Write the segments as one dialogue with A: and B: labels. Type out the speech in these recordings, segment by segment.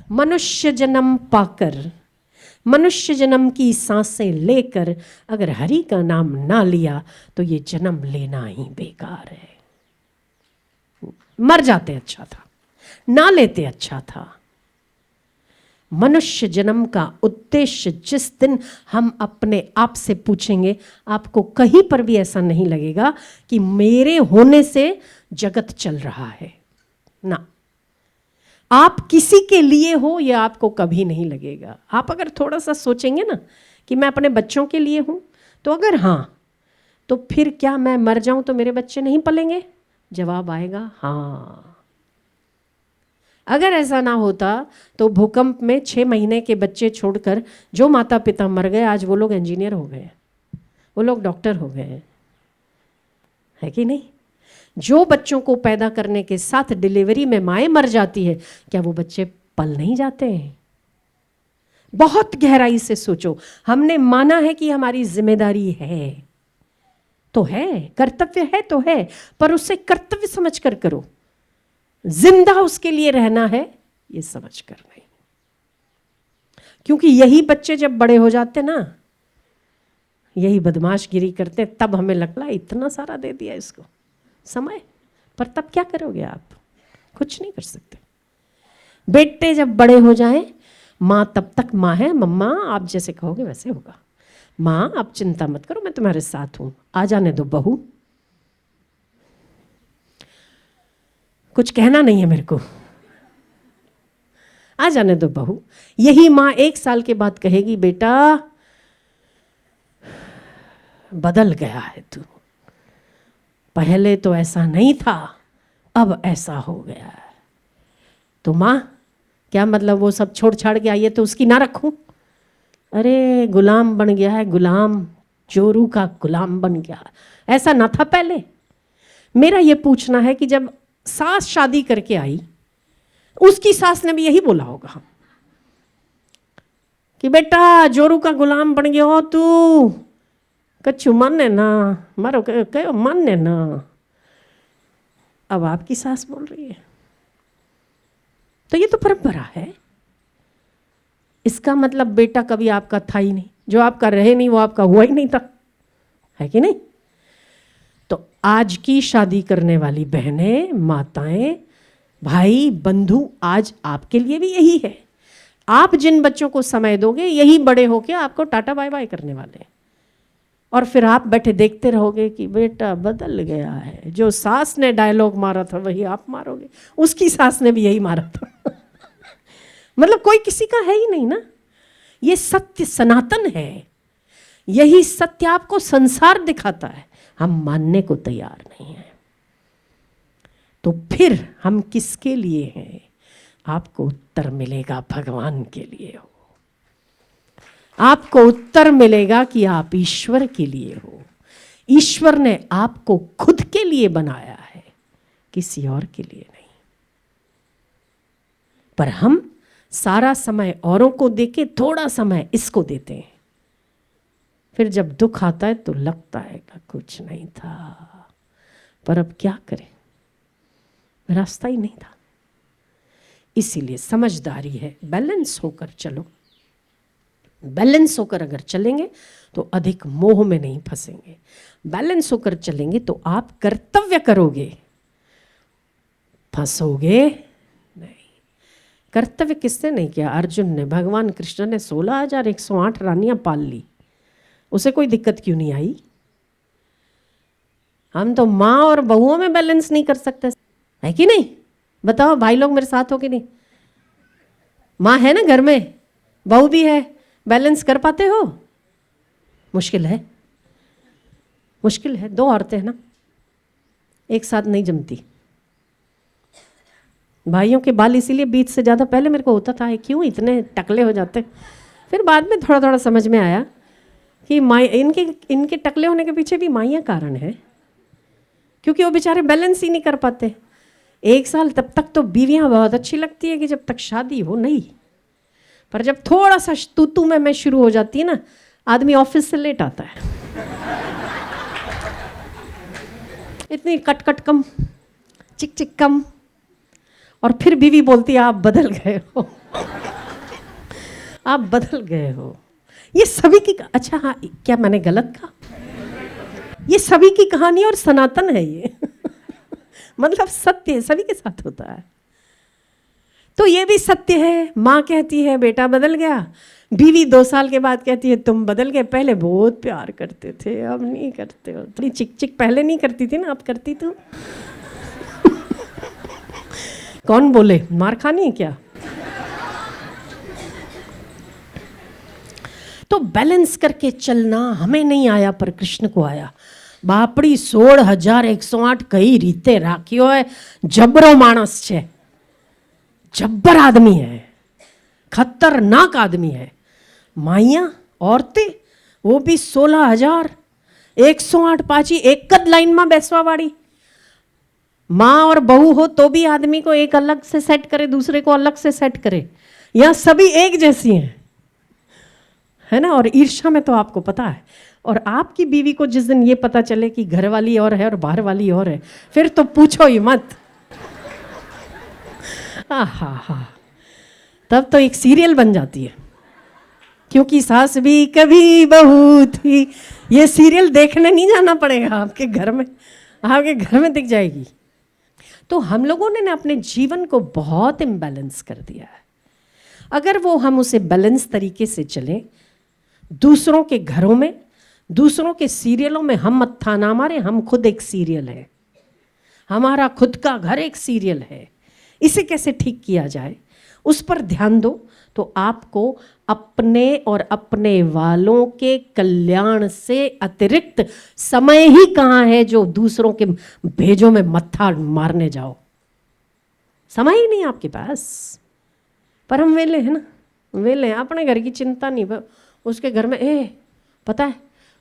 A: मनुष्य जन्म पाकर, मनुष्य जन्म की सांसें लेकर अगर हरि का नाम ना लिया तो ये जन्म लेना ही बेकार है। मर जाते अच्छा था, ना लेते अच्छा था। मनुष्य जन्म का उद्देश्य जिस दिन हम अपने आप से पूछेंगे, आपको कहीं पर भी ऐसा नहीं लगेगा कि मेरे होने से जगत चल रहा है ना। आप किसी के लिए हो यह आपको कभी नहीं लगेगा। आप अगर थोड़ा सा सोचेंगे ना कि मैं अपने बच्चों के लिए हूं, तो अगर हाँ, तो फिर क्या मैं मर जाऊं तो मेरे बच्चे नहीं पलेंगे? जवाब आएगा हाँ। अगर ऐसा ना होता तो भूकंप में 6 महीने के बच्चे छोड़कर जो माता पिता मर गए, आज वो लोग इंजीनियर हो गए, वो लोग डॉक्टर हो गए, है कि नहीं? जो बच्चों को पैदा करने के साथ डिलीवरी में माएँ मर जाती है, क्या वो बच्चे पल नहीं जाते हैं? बहुत गहराई से सोचो। हमने माना है कि हमारी जिम्मेदारी है, तो है, कर्तव्य है तो है, पर उसे कर्तव्य समझकर करो। जिंदा उसके लिए रहना है ये समझ कर नहीं। क्योंकि यही बच्चे जब बड़े हो जाते ना, यही बदमाशगिरी करते, तब हमें लगता है इतना सारा दे दिया इसको समय, पर तब क्या करोगे आप? कुछ नहीं कर सकते। बेटे जब बड़े हो जाएं, माँ तब तक माँ है, मम्मा आप जैसे कहोगे वैसे होगा, माँ आप चिंता मत करो मैं तुम्हारे साथ हूं, आ जाने दो बहू, कुछ कहना नहीं है मेरे को, आ जाने दो बहू। यही माँ 1 साल के बाद कहेगी बेटा बदल गया है तू, पहले तो ऐसा नहीं था, अब ऐसा हो गया है। तो माँ क्या मतलब वो सब छोड़ छाड़ के आई है तो उसकी ना रखूं? अरे गुलाम बन गया है, गुलाम, चोरू का गुलाम बन गया। ऐसा ना था पहले। मेरा ये पूछना है कि जब सास शादी करके आई, उसकी सास ने भी यही बोला होगा कि बेटा जोरू का गुलाम बन गया हो तू, कछु मन है ना, मारो कहो मन है ना। अब आपकी सास बोल रही है, तो ये तो परंपरा है। इसका मतलब बेटा कभी आपका था ही नहीं, जो आपका रहे नहीं वो आपका हुआ ही नहीं था, है कि नहीं? तो आज की शादी करने वाली बहनें, माताएं, भाई, बंधु, आज आपके लिए भी यही है। आप जिन बच्चों को समय दोगे, यही बड़े होके आपको टाटा बाय बाय करने वाले हैं। और फिर आप बैठे देखते रहोगे कि बेटा बदल गया है। जो सास ने डायलॉग मारा था वही आप मारोगे, उसकी सास ने भी यही मारा था। मतलब कोई किसी का है ही नहीं ना। ये सत्य सनातन है, यही सत्य आपको संसार दिखाता है, हम मानने को तैयार नहीं है। तो फिर हम किसके लिए हैं? आपको उत्तर मिलेगा भगवान के लिए हो, आपको उत्तर मिलेगा कि आप ईश्वर के लिए हो। ईश्वर ने आपको खुद के लिए बनाया है, किसी और के लिए नहीं। पर हम सारा समय औरों को देके थोड़ा समय इसको देते हैं, फिर जब दुख आता है तो लगता है कि कुछ नहीं था, पर अब क्या करें, रास्ता ही नहीं था। इसीलिए समझदारी है, बैलेंस होकर चलो। बैलेंस होकर अगर चलेंगे तो अधिक मोह में नहीं फंसेंगे। बैलेंस होकर चलेंगे तो आप कर्तव्य करोगे, फंसोगे नहीं। कर्तव्य किसने नहीं किया? अर्जुन ने। भगवान कृष्ण ने 16,108 रानियां पाल ली, उसे कोई दिक्कत क्यों नहीं आई? हम तो माँ और बहुओं में बैलेंस नहीं कर सकते, है कि नहीं? बताओ भाई लोग मेरे साथ हो कि नहीं? माँ है ना घर में, बहू भी है, बैलेंस कर पाते हो? मुश्किल है, मुश्किल है। 2 औरतें हैं ना, एक साथ नहीं जमती। भाइयों के बाल इसीलिए बीच से ज़्यादा, पहले मेरे को होता था क्यों इतने टकले हो जाते, फिर बाद में थोड़ा थोड़ा समझ में आया कि इनके टकले होने के पीछे भी माइयाँ कारण है, क्योंकि वो बेचारे बैलेंस ही नहीं कर पाते। 1 साल तब तक तो बीवियाँ बहुत अच्छी लगती है कि जब तक शादी हो नहीं, पर जब थोड़ा सा तू मैं शुरू हो जाती है ना, आदमी ऑफिस से लेट आता है। इतनी कट कम, चिक चिक कम, और फिर बीवी बोलती है आप बदल गए हो। आप बदल गए हो। ये सभी की, अच्छा हाँ, क्या मैंने गलत कहा? ये सभी की कहानी और सनातन है ये। मतलब सत्य है, सभी के साथ होता है। तो ये भी सत्य है, माँ कहती है बेटा बदल गया, बीवी 2 साल के बाद कहती है तुम बदल गए, पहले बहुत प्यार करते थे अब नहीं करते हो। थोड़ी चिक चिक पहले नहीं करती थी ना, अब करती तू। कौन बोले, मार खानी है क्या? तो बैलेंस करके चलना हमें नहीं आया पर कृष्ण को आया। बापड़ी 16,108 कई रीते राखियो है, जबरो मानस छे, जब्बर आदमी है, खतरनाक आदमी है। माइया औरतें वो भी 16,108 पाची एक कद लाइन में बेसवा वाली। माँ और बहू हो तो भी आदमी को एक अलग से सेट करे, दूसरे को अलग से सेट करे। यहाँ सभी एक जैसी हैं, है ना। और ईर्ष्या में तो आपको पता है। और आपकी बीवी को जिस दिन ये पता चले कि घर वाली और है और बाहर वाली और है, फिर तो पूछो ही मत। हा, तब तो एक सीरियल बन जाती है, क्योंकि सास भी कभी बहू थी। ये सीरियल देखने नहीं जाना पड़ेगा, आपके घर में दिख जाएगी। तो हम लोगों ने ना अपने जीवन को बहुत इम्बैलेंस कर दिया है। अगर वो हम उसे बैलेंस तरीके से चलें, दूसरों के घरों में, दूसरों के सीरियलों में हम मत्था ना मारे। हम खुद एक सीरियल है, हमारा खुद का घर एक सीरियल है। इसे कैसे ठीक किया जाए उस पर ध्यान दो, तो आपको अपने और अपने वालों के कल्याण से अतिरिक्त समय ही कहाँ है जो दूसरों के भेजों में मत्था मारने जाओ। समय ही नहीं आपके पास। पर हम वेले हैं ना, वेले हैं, अपने घर की चिंता नहीं। उसके घर में पता है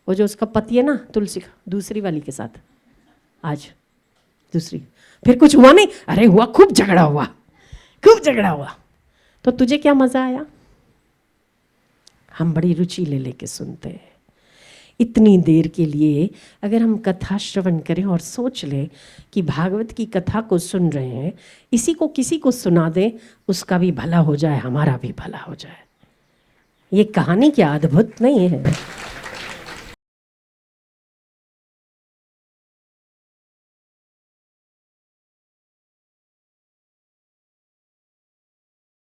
A: वो जो उसका पति है ना तुलसी का, दूसरी वाली के साथ आज दूसरी, फिर कुछ हुआ नहीं, अरे हुआ, खूब झगड़ा हुआ। तो तुझे क्या मजा आया? हम बड़ी रुचि ले लेके सुनते हैं। इतनी देर के लिए अगर हम कथा श्रवण करें और सोच लें कि भागवत की कथा को सुन रहे हैं, इसी को किसी को सुना दें, उसका भी भला हो जाए, हमारा भी भला हो जाए। ये कहानी क्या अद्भुत नहीं है?